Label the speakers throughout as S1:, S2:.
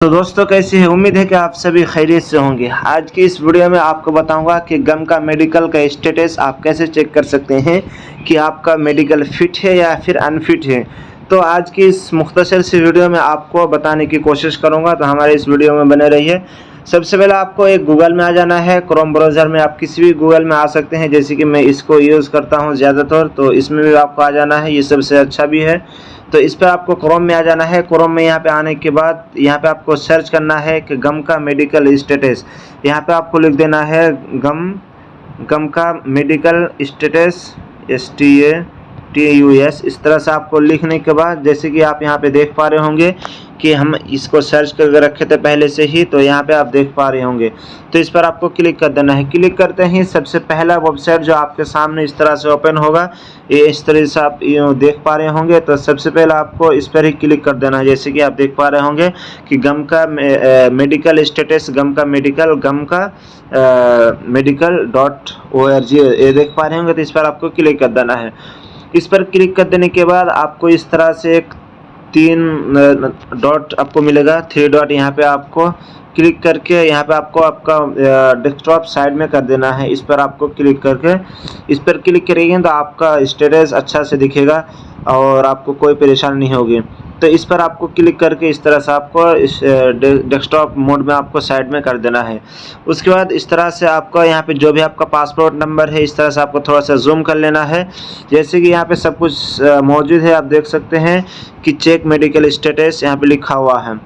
S1: तो दोस्तों कैसे हैं। उम्मीद है कि आप सभी खैरियत से होंगे। आज की इस वीडियो में आपको बताऊंगा कि गम का मेडिकल का स्टेटस आप कैसे चेक कर सकते हैं कि आपका मेडिकल फिट है या फिर अनफिट है। तो आज की इस मुख्तसर सी वीडियो में आपको बताने की कोशिश करूंगा, तो हमारे इस वीडियो में बने रहिए। सबसे पहले आपको एक गूगल में आ जाना है। क्रोम ब्राउज़र में आप किसी भी गूगल में आ सकते हैं, जैसे कि मैं इसको यूज़ करता हूं ज़्यादातर, तो इसमें भी आपको आ जाना है। ये सबसे अच्छा भी है। तो इस पर आपको क्रोम में आ जाना है। क्रोम में यहाँ पे आने के बाद यहाँ पे आपको सर्च करना है कि गम का मेडिकल स्टेटस। यहाँ पे आपको लिख देना है गम का मेडिकल स्टेटस STATUS। इस तरह से आपको लिखने के बाद जैसे कि आप यहाँ पे देख पा रहे होंगे कि हम इसको सर्च करके रखे थे पहले से ही, तो यहाँ पे आप देख पा रहे होंगे। तो इस पर आपको क्लिक कर देना है। क्लिक करते ही सबसे पहला वेबसाइट जो आपके सामने इस तरह से ओपन होगा, ये इस तरह से आप देख पा रहे होंगे। तो सबसे पहले आपको इस पर ही क्लिक कर देना है। जैसे कि आप देख पा रहे होंगे कि गम का मेडिकल स्टेटस, गम का medical.org ये देख पा रहे होंगे। तो इस पर आपको क्लिक कर देना है। इस पर क्लिक कर देने के बाद आपको इस तरह से एक 3 डॉट आपको मिलेगा, 3 डॉट। यहाँ पे आपको क्लिक करके यहाँ पे आपको आपका डेस्कटॉप साइड में कर देना है। इस पर आपको क्लिक करके इस पर क्लिक करेंगे तो आपका स्टेटस अच्छा से दिखेगा और आपको कोई परेशानी नहीं होगी। तो इस पर आपको क्लिक करके इस तरह से आपको इस डेस्कटॉप मोड में आपको साइड में कर देना है। उसके बाद इस तरह से आपको यहाँ पे जो भी आपका पासपोर्ट नंबर है, इस तरह से आपको थोड़ा सा जूम कर लेना है। जैसे कि यहाँ पे सब कुछ मौजूद है, आप देख सकते हैं कि चेक मेडिकल स्टेटस यहाँ पे लिखा हुआ है।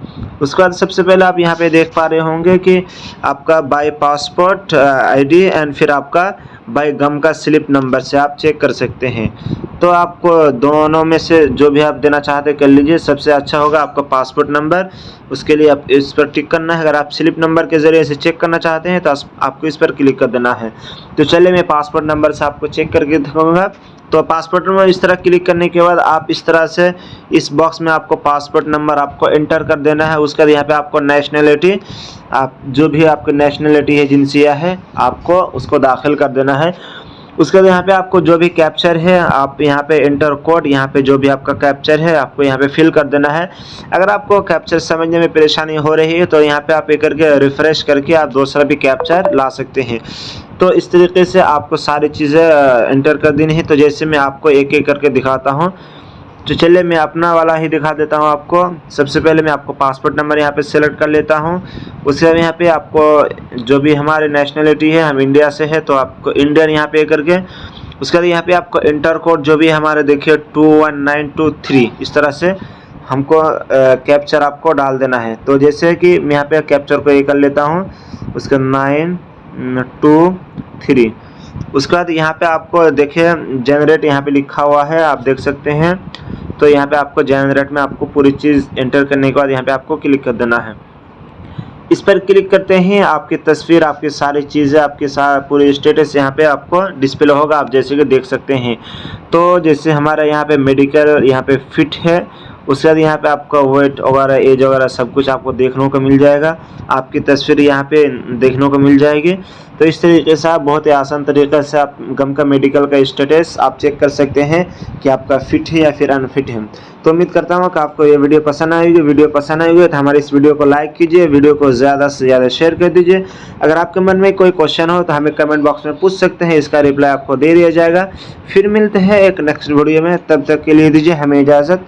S1: उसके बाद सबसे पहले आप यहाँ पे देख पा रहे होंगे कि आपका बाय पासपोर्ट ID एंड फिर आपका बाय गम का स्लिप नंबर से आप चेक कर सकते हैं। तो आपको दोनों में से जो भी आप देना चाहते कर लीजिए। सबसे अच्छा होगा आपका पासपोर्ट नंबर, उसके लिए आप इस पर टिक करना है। अगर आप स्लिप नंबर के ज़रिए से चेक करना चाहते हैं तो आपको इस पर क्लिक कर देना है। तो चलिए मैं पासपोर्ट नंबर से आपको चेक करके दिखाऊंगा। तो पासपोर्ट नंबर इस तरह क्लिक करने के बाद आप इस तरह से इस बॉक्स में आपको पासपोर्ट नंबर आपको एंटर कर देना है। उसके बाद यहाँ पे आपको नेशनलिटी, आप जो भी आपकी नेशनलिटी है, जिनसिया है, आपको उसको दाखिल कर देना है। उसके बाद यहाँ पे आपको जो भी कैप्चर है, आप यहाँ पे एंटर कोड, यहाँ पे जो भी आपका कैप्चर है आपको यहाँ पे फिल कर देना है। अगर आपको कैप्चर समझने में परेशानी हो रही है तो यहाँ पे आप एक करके रिफ्रेश करके आप दूसरा भी कैप्चर ला सकते हैं। तो इस तरीके से आपको सारी चीज़ें एंटर कर देनी है। तो जैसे मैं आपको एक एक करके दिखाता हूँ, तो चलिए मैं अपना वाला ही दिखा देता हूँ आपको। सबसे पहले मैं आपको पासपोर्ट नंबर यहाँ पे सेलेक्ट कर लेता हूँ। उसके बाद यहाँ पे आपको जो भी हमारी नेशनलिटी है, हम इंडिया से है तो आपको इंडियन यहाँ पे करके, उसके बाद यहाँ पे आपको इंटर कोड जो भी हमारे देखिए 21923, इस तरह से हमको कैप्चर आपको डाल देना है। तो जैसे कि मैं यहाँ पे कैप्चर को ये कर लेता हूँ, उसका 923। उसके बाद यहाँ पे आपको देखिए जनरेट यहाँ पे लिखा हुआ है, आप देख सकते हैं। तो यहाँ पे आपको जनरेट में आपको पूरी चीज़ एंटर करने के बाद यहाँ पे आपको क्लिक कर देना है। इस पर क्लिक करते ही आपकी तस्वीर, आपकी सारी चीज़ें, आपके पूरे स्टेटस यहाँ पे आपको डिस्प्ले होगा, आप जैसे कि देख सकते हैं। तो जैसे हमारा यहाँ पे मेडिकल यहाँ पे फिट है, उसके बाद यहाँ पे आपका वेट वगैरह, एज वगैरह सब कुछ आपको देखने को मिल जाएगा। आपकी तस्वीर यहाँ पे देखने को मिल जाएगी। तो इस तरीके से आप बहुत ही आसान तरीके से आप गम का मेडिकल का स्टेटस आप चेक कर सकते हैं कि आपका फिट है या फिर अनफिट है। तो उम्मीद करता हूँ कि आपको ये वीडियो पसंद आएगी। वीडियो पसंद आएगी तो हमारे इस वीडियो को लाइक कीजिए, वीडियो को ज़्यादा से ज़्यादा शेयर कर दीजिए। अगर आपके मन में कोई क्वेश्चन हो तो हमें कमेंट बॉक्स में पूछ सकते हैं, इसका रिप्लाई आपको दे दिया जाएगा। फिर मिलते हैं एक नेक्स्ट वीडियो में, तब तक के लिए दीजिए हमें इजाज़त।